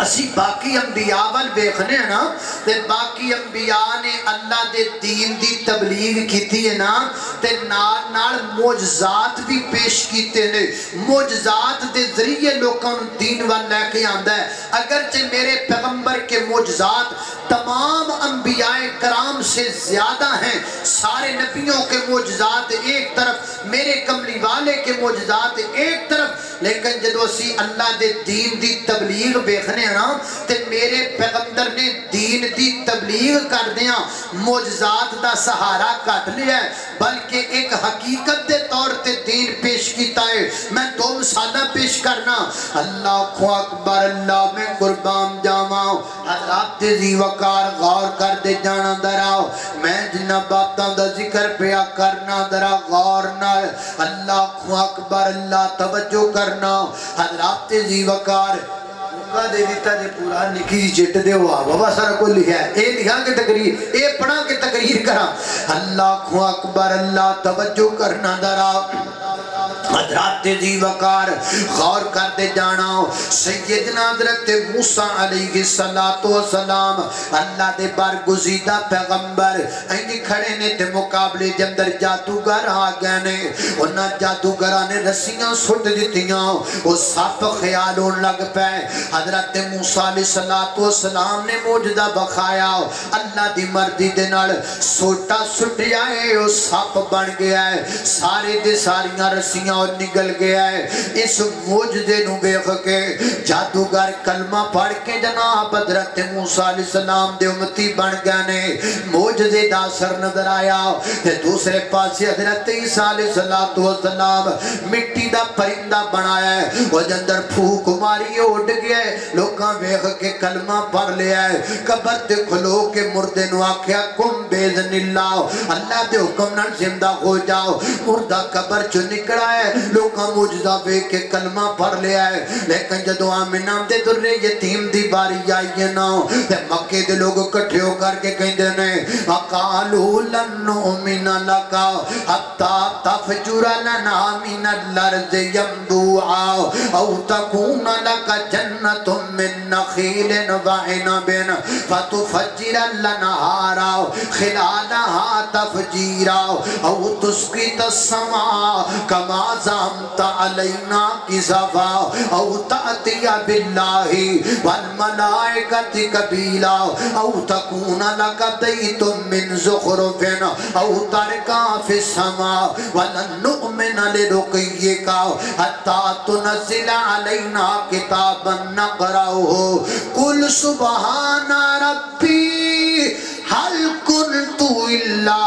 اسی باقی انبیاء وال ویکھنے نا تے باقی انبیاء نے اللہ دے دین دی تبلیغ کیتی ہے نا تے نال نال معجزات بھی پیش کیتے نے معجزات دے ذریعے لوکاں نوں دین وال لے کے آندا ہے اگرچہ میرے پیغمبر کے معجزات تمام انبیاء کرام سے زیادہ ہیں سارے نبیوں کے معجزات ایک طرف میرے کملی والے کے معجزات ایک طرف لیکن جدو اسی اللہ دے دین دی تبلیغ بیخنے نا تے میرے پیغمبر نے دین دی تبلیغ کر دیا معجزات دا سہارا کٹ لیا ہے بلکہ ایک حقیقت دے طور تے دین پیش کیتا ہے میں دو مثالہ پیش کرنا اللہ اکبر اللہ میں قربان جاواں حضرات ذی وقار غور کر دے جانا دراؤ میں جنہ باتاں دا ذکر پیا کرنا درا غور نال اللہ اکبر اللہ توجہ کرنا حضرات ذی وقار دے دیتا جے پورا نکی جٹ دے ہوا بابا سارا کو لکھا ہے اے لکھا کے تقریر اے پڑھا کے تقریر کرا اللہ اکبر اللہ توجہ کرنا درا حضرات ذی وقار غور کر دے جانا سیدنا حضرت موسیٰ علیہ السلام اللہ دے برگزیدہ پیغمبر اینی کھڑے نے تے مقابلے جندر جادوگر آ گئے نے انہاں جادوگرہ نے رسیاں سٹ دیتیاں وہ سپ خیال ہون لگ پے حضرت موسیٰ علیہ السلام نے موجدہ بخایا اللہ دی مردی دے نال سوٹا سٹیا ہے وہ سپ بن گیا ہے سارے دے ساریاں رسیاں اور نگل گیا ہے اس موجدے نو بیخ کے جادوگر کلمہ پڑھ کے جناب حضرت موسیٰ علیہ السلام دے امتی بن گیا نے موجدے دا سر نظر آیا تے دوسرے پاس حضرت عیسیٰ علیہ السلام مٹی دا پرندہ بنایا ہے وہ جندر پھوک ماری اڑ گیا ہے لوکاں بیخ کے کلمہ پڑھ لیا ہے قبر تے کھلو کے مردے نو آکھیا کم بیزن اللہ اللہ دے حکم نال زندہ ہو جاؤ مردہ قبر چو نکڑا ہے لوکاں موجزہ بے کے کلمہ پڑھ لیا ہے لیکن جدو آمینہ دے در یتیم دی باری آئی نا تے مکے دے لوگ کٹھے ہو کر کے کہیں دینے اقالو لنو من لکا حتی تفجر لنا من الارض یمدوعا او تکون لکا جنت من نخیل وعنب فتفجر لنہارا خلالہا تفجیرا او تسقط السماء کما زامت علینا کسفا او تأتی باللہ والملائکت قبیلا او تکون لک بیت من زخرف او ترکا فی السماء ولن نؤمن لرقیکا حتی تنزل علینا کتابا نقرأه قل سبحان ربی حل کنت الا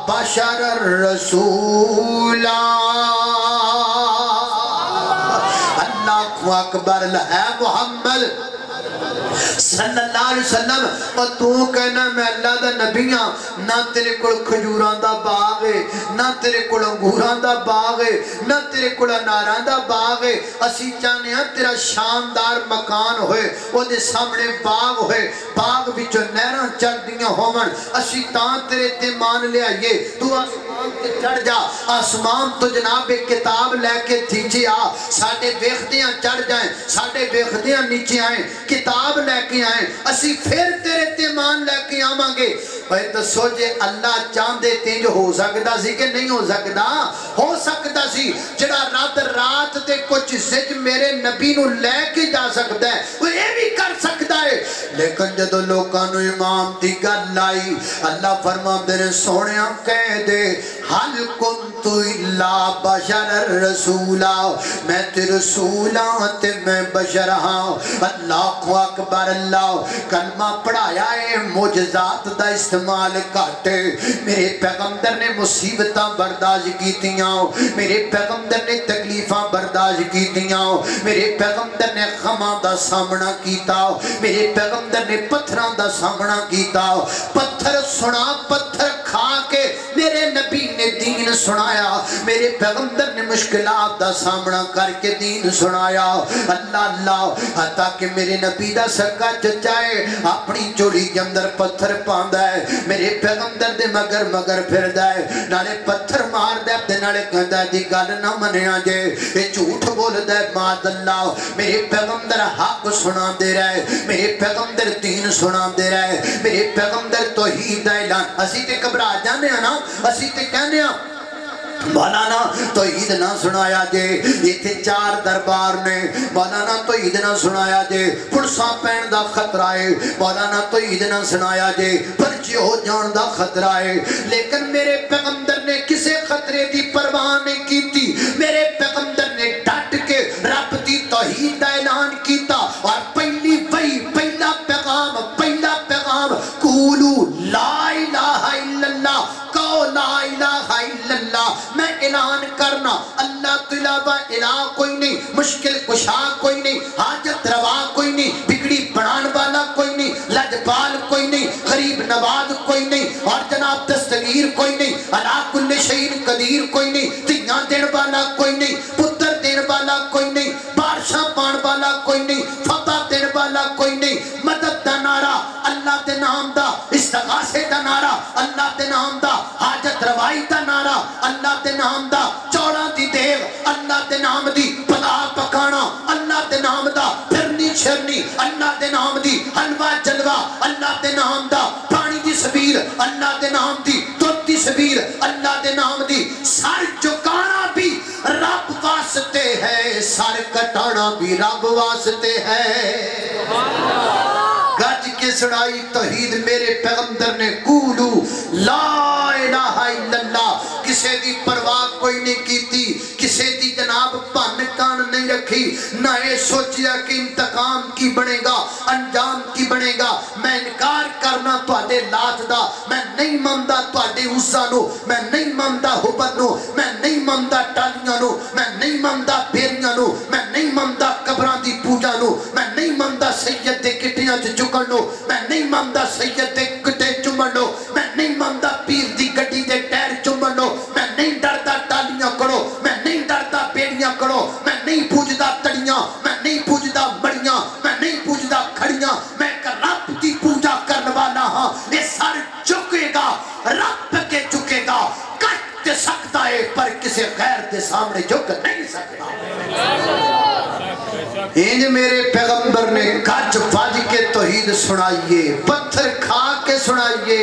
بشر الرسولا اللہ اکبر ہے محمد صلی اللہ علیہ وسلم اور تو کہنا میں اللہ دا نبیاں نہ تیرے کل کھجوران دا باغ ہے نہ تیرے کل انگوران دا باغ ہے نہ تیرے کل اناران دا باغ ہے اسی چاہنے ہیں تیرا شاندار مکان ہوئے وہ دے سامنے باغ ہوئے باغ بچو نیران چڑھ دیاں ہومن اسی تاں تیرے تے مان لے آئیے تو آسمان تے چڑھ جا آسمان تو جناب ایک کتاب لے کے تھیچے آ ساڑھے بیختیاں چڑھ جائیں ساڑھے بیختیاں نیچے آئیں کتاب لے کے آئیں اسی پھر تیرے تیمان لے کے آماں گے بھائی تو سوچے اللہ چاندے تین جو ہو سکتا سی کہ نہیں ہو سکتا سی جڑا رات تے کچھ سج میرے نبی نو لے کے جا سکتا ہے وہ یہ بھی کر سکتا ہے لیکن جدو لوکانو امام دی گل لائی اللہ فرما میرے سونے کہہ دے حل کنت الا بشر الرسولا میں تے رسولا تے میں بشر ہاں اللہ اکبر اللہ کلمہ پڑھایا ہے معجزات دا استعمال کاٹے میرے پیغمبر نے مصیبتاں برداشت کیتیاں میرے پیغمبر نے تکلیفاں برداشت کیتیاں میرے پیغمبر نے غماں دا سامنا کیتا میرے پیغمبر نے پتھراں دا سامنا کیتا پتھر سنا پتھر کھا کے میرے نبی نے دین دین سنایا میرے پیغمبر نے مشکلات دا سامنا کر کے دین سنایا اللہ اللہ حتیٰ کہ میرے نبی دا سکا چچائے اپنی چوڑی کے اندر پتھر پاندہ ہے میرے پیغمبر دے مگر پھر دائے نالے پتھر مار دے تے نالے کہندہ دی گال نہ منیا جے اے جھوٹ بول دے ماد اللہ میرے پیغمبر حق سنا دے رہے میرے پیغمبر دین سنا دے رہے میرے پیغمبر توحید اعلان اسی تے گھبرا جانے ہیں نا اسی تے کہنے ہیں مولانا توحید نہ سنایا جے یہ تھے 4 دربار نے مولانا توحید نہ سنایا جے پڑساں پین دا خطرہ ہے مولانا توحید نہ سنایا جے پرچے ہو جان دا خطرہ ہے لیکن میرے پیغمبر نے کسے خطرے دی پرواہ نہیں کی تھی میرے پیغمبر نے ڈٹ کے رب دی توحید دا اعلان کیتا اور پہلا پیغام قولو لا الہ الا اللہ کہو لا الہ الا اللہ میں اعلان کرنا اللہ تو علاوہ الہ کوئی نہیں مشکل کشا کوئی نہیں حاجت روا کوئی نہیں بگڑی بڑھان والا کوئی نہیں لجپال کوئی نہیں غریب نواز کوئی نہیں اور جناب دستگیر کوئی نہیں علا کل شیء قدیر کوئی نہیں تیاں دین والا کوئی نہیں پتر دین والا کوئی نہیں بارشاں پان والا کوئی نہیں فتح دین والا کوئی نہیں مدد دا نعرہ اللہ دے نام دا استغاثے دا نعرہ اللہ دے نام دا حاجت روائی دا نعرہ اللہ دے نام دا چوڑا دی دیو اللہ دے نام دی پلا پکانا اللہ دے نام دا پھرنی چھرنی اللہ دے نام دی حلوہ جلوہ اللہ دے نام دا پانی دی سبیل اللہ دے نام دی دودھ دی سبیل اللہ دے نام دی سر جھکانا بھی رب واسطے ہے سر کٹانا بھی رب واسطے ہے گج کے سڑائی توحید میرے پیغمبر نے قولو لا الہ الا اللہ کسے دی پرواہ کوئی نہیں کی تھی کسے دی جناب پن کان نہیں رکھی نہ یہ سوچیا کہ انتقام کی بنے گا انجام کی بنے گا میں انکار کرنا تو آدھے لات دا میں نہیں مندہ تو آدھے عزا نو میں نہیں مندہ حبن نو میں نہیں مندہ ٹالیاں نو میں نہیں مندہ بیریاں نو میں نہیں مندہ قبران دی پوجا نو میں نہیں مندہ سید دے کٹیاں چکن نو میں نہیں مندہ سید دے کٹے چمن نو میں نہیں مندہ پیر دی گڑی دے ٹیر چمن نو میں نہیں ڈردا ٹالیاں کرو میں نہیں ڈردا بیڑیاں کرو میں نہیں پوجدہ تڑیاں میں نہیں پوجدہ مڑیاں میں نہیں پوجدہ کھڑیاں میں رب دی پوجا کرنے والا ہاں یہ سر چکے گا رب کے چکے گا کٹ سکتا ہے پر کسی غیر دے سامنے جھک نہیں سکتا انج میرے پیغمبر نے کچھ بج کے توحید سنائیے پتھر کھا کے سنائیے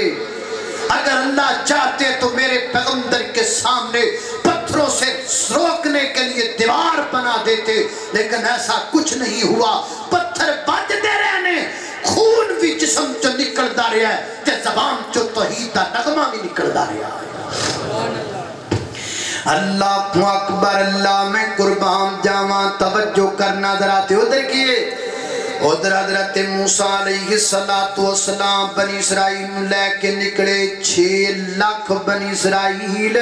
اگر اللہ چاہتے تو میرے پیغمبر کے سامنے پتھروں سے روکنے کے لیے دیوار بنا دیتے لیکن ایسا کچھ نہیں ہوا پتھر بجتے رہنے خون بھی جسم چو نکلتا رہا ہے تے زبان چو توحید دا نغمہ بھی نکلتا رہا ہے اللہ اکبر اللہ میں قربان جاواں توجہ کرنا ذرا تے ادھر کیے ادھر حضرت موسیٰ علیہ السلام بنی اسرائیل لے کے نکلے 6 لاکھ بنی اسرائیل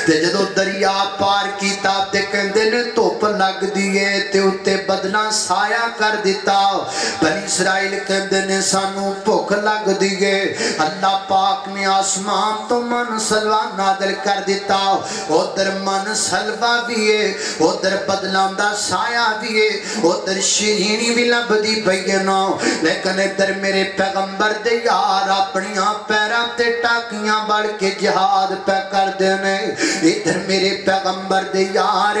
تے جدو دریا پار کیتا تے کہندے نے توپ لگ دیئے تے اتے بدلا سایہ کر دیتا بنی اسرائیل کہندے نے سانو بھوک لگ دیئے اللہ پاک نے آسمان تو من سلوہ نادل کر دیتا ادھر من سلوہ بھی ہے ادھر بدلا دا سایہ بھی ہے ادھر شہینی بھی لبدی بھئینا لیکن ادھر میرے پیغمبر دے یار اپنیاں پیران تے ٹاکیاں بڑھ کے جہاد پہ کر دینے ادھر میرے پیغمبر دے یار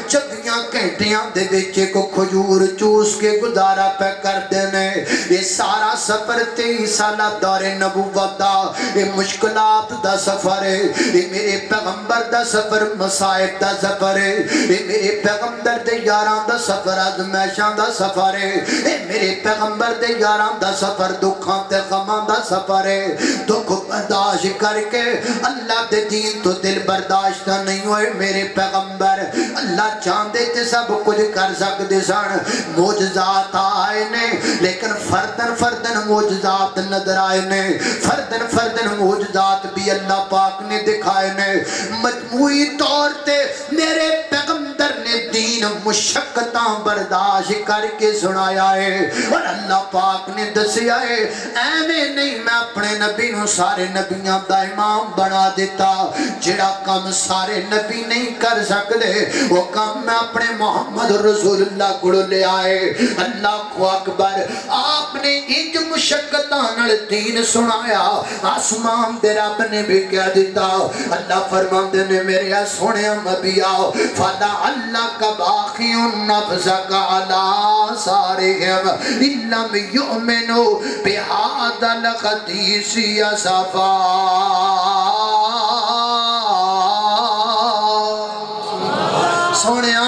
چگیاں کہنٹیاں دے وچے کو کھجور چوس کے گزارا پہ کر دینے یہ سارا سفر 23 سالہ دور نبوت دا یہ مشکلات دا سفر ہے یہ میرے پیغمبر دا سفر مصائب دا سفر ہے یہ میرے پیغمبر دے یاران دا سفر آزمائشان دا سفر ہے اے میرے پیغمبر دے یاران دا سفر دکھاں تے غمان دا سفر ہے دکھ برداشت کر کے اللہ دے دین تو دل برداشت نہیں ہوئے میرے پیغمبر اللہ چاندے تے سب کچھ کر سکتے سن موجزات آئے نے لیکن فردن موجزات نظر آئے نے فردن موجزات بھی اللہ پاک نے دکھائے نے مجموعی طور تے میرے پیغمبر نے دین مشقتاں برداشت کر کے سنایا ہے اور اللہ پاک نے دسیا ہے اے میں نہیں میں اپنے نبی نو سارے نبیاں دا امام بنا دیتا جڑا کام سارے نبی نہیں کر سکتے وہ کام میں اپنے محمد رسول اللہ کو لے آئے اللہ کو اکبر آپ نے انج مشقتاں دین سنایا آسمان دے رب نے بھی کہہ دیتا اللہ فرماندے نے میرے سونے نبیا فلا اللہ کا باقی نفسک علی سارہم ان لم یؤمنوا بہذا الحدیث اسفا سونیا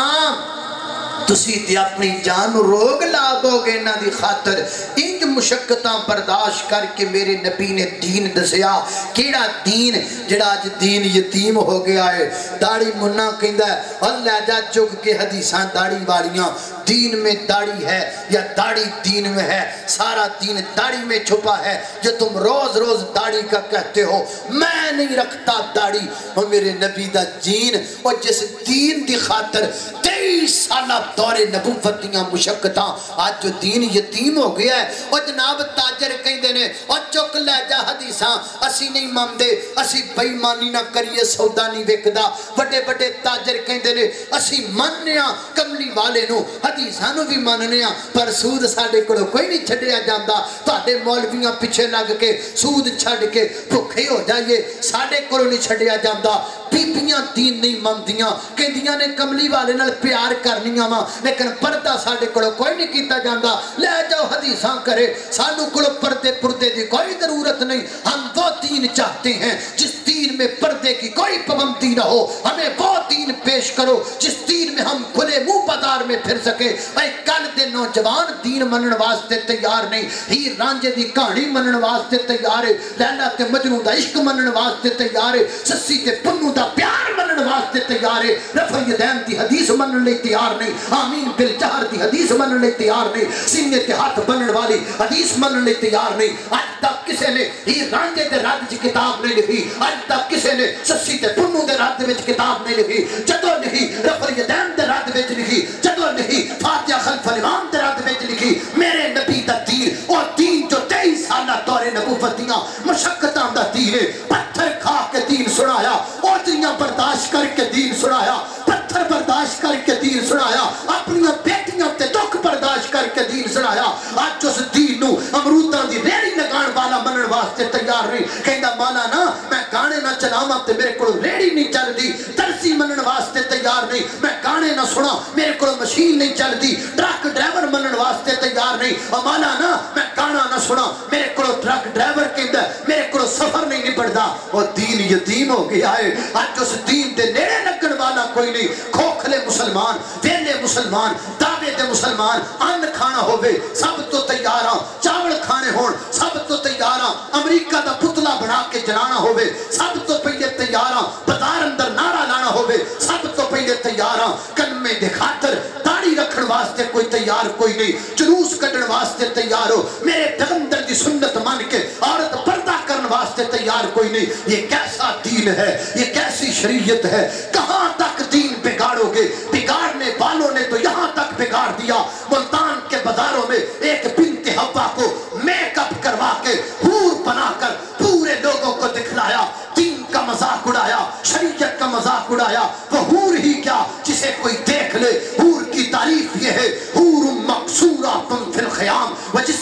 تسی تے اپنی جان روگ لا دو گے نہ دی خاطر انج مشقتاں برداشت کر کے میرے نبی نے دین دسیا کیڑا دین جڑا اج دین یتیم ہو گیا ہے داڑھی منا کہندا ہے اللہ جا چک کے حدیثاں داڑھی والیاں دین میں داڑھی ہے یا داڑھی دین میں ہے سارا دین داڑھی میں چھپا ہے جو تم روز روز داڑھی کا کہتے ہو میں نہیں رکھتا داڑھی اور میرے نبی دا دین اور جس دین دی خاطر 23 سالہ دور نبوتیاں مشقتاں آج جو دین یتیم ہو گیا ہے اور جناب تاجر کہندے نے اور چک لے جا حدیثاں اسی نہیں ماندے اسی بے ایمانی نہ کریے سودا نہیں وکدا بڑے بڑے تاجر کہندے نے اسی مننیاں کملی والے نو حدیثاں نو بھی مننیاں پر سود ساڈے کولوں کوئی نہیں چھڈیا جاندا تہاڈے مولویاں پیچھے لگ کے سود چھڈ کے بھوکے ہو جائیے ساڈے کولوں نہیں چھڈیا جاندا بیبیاں دین نہیں مندیاں کہندیاں نے کملی والے نال پیار کرنیاں وا لیکن پردہ ساڈے کولوں کوئی نہیں کیتا جاندا لے جاؤ حدیثاں کرے سانو کولوں پردے دی کوئی ضرورت نہیں ہم وہ دین چاہتے ہیں جس دین میں پردے کی کوئی پابندی نہ ہو ہمیں وہ دین پیش کرو جس دین میں ہم کھلے منہ بازار میں پھر سکے اے کل دے نوجوان دین منن واسطے تیار نہیں ہیر رانجے دی کہانی منن واسطے تیار ہے لیلا تے مجنوں دا عشق منن واسطے تیار ہے سسی تے پنو دا پیار منن واسطے تیار ہے رفع یدین دی حدیث منن لئی تیار نہیں آمین بالجہر دی حدیث منن لئی تیار نہیں سینے تے ہاتھ بنن والی حدیث منن لئی تیار نہیں آج تک کسے نے ہیر رانجے دے رد وچ کتاب نہیں لکھی آج تک کسے نے سسی تے پنو دے رد وچ کتاب نہیں لکھی جدو نہیں رفع یدین دے رد وچ لکھی جدو نہیں فاتحہ خلف الامام دے رد وچ لکھی میرے نبی دا دین اور دین جو 23 سالہ دور نبوتیاں مشقتاں دا دین ہے پتھر کھا کے دین سنایا اوتریاں برداشت کر کے دین سنایا پتھر برداشت کر کے دین سنایا اپنی بیٹیاں تے دکھ برداشت کر کے دین سنایا آج اس دین نو امروداں دی ریڑی لگان والا منن واسطے تیار نہیں کہندا مولانا میں گانے نہ چلاواں تے میرے کول ریڑی نہیں چلدی ترسی منن واسطے تیار نہیں میں گانے نہ سنا میرے کول مشین نہیں چلدی ٹرک ڈرائیور منن واسطے تیار نہیں او مولانا میں گانا نہ سنا میرے کول ٹرک ڈرائیور کہندا میرے کول سفر نہیں نبڑدا او دین یتیم ہو گیا ہے آج اس دین دے نیڑے لگن والا کوئی نہیں کھوکھلے مسلمان ویلے مسلمان دعوے دے مسلمان ان کھانا ہوئے سب تو تیاراں چاول کھانے ہون سب تو تیاراں امریکہ دا پتلا بنا کے جلانا ہوئے سب تو پہلے تیاراں بازار اندر نعرہ لانا ہوئے سب تو پہلے تیاراں کلمے دے خاطر داڑھی رکھن واسطے کوئی تیار کوئی نہیں جلوس کڈن واسطے تیار ہو میرے پیغمبر دی سنت مان کے عورت پردہ کرن واسطے تیار کوئی نہیں یہ کیسا دین ہے یہ کیسی شریعت ہے کہاں تک دین بگاڑو گے بگاڑنے والوں نے تو یہاں تک بگاڑ دیا ملتان کے بازاروں میں ایک بنت حوا کو میک اپ کروا کے حور بنا کر پورے لوگوں کو دکھلایا دین کا مذاق اڑایا شریعت کا مذاق اڑایا وہ حور ہی کیا جسے کوئی دیکھ لے حور کی تعریف یہ ہے حور مقصورہ فی الخیام و جس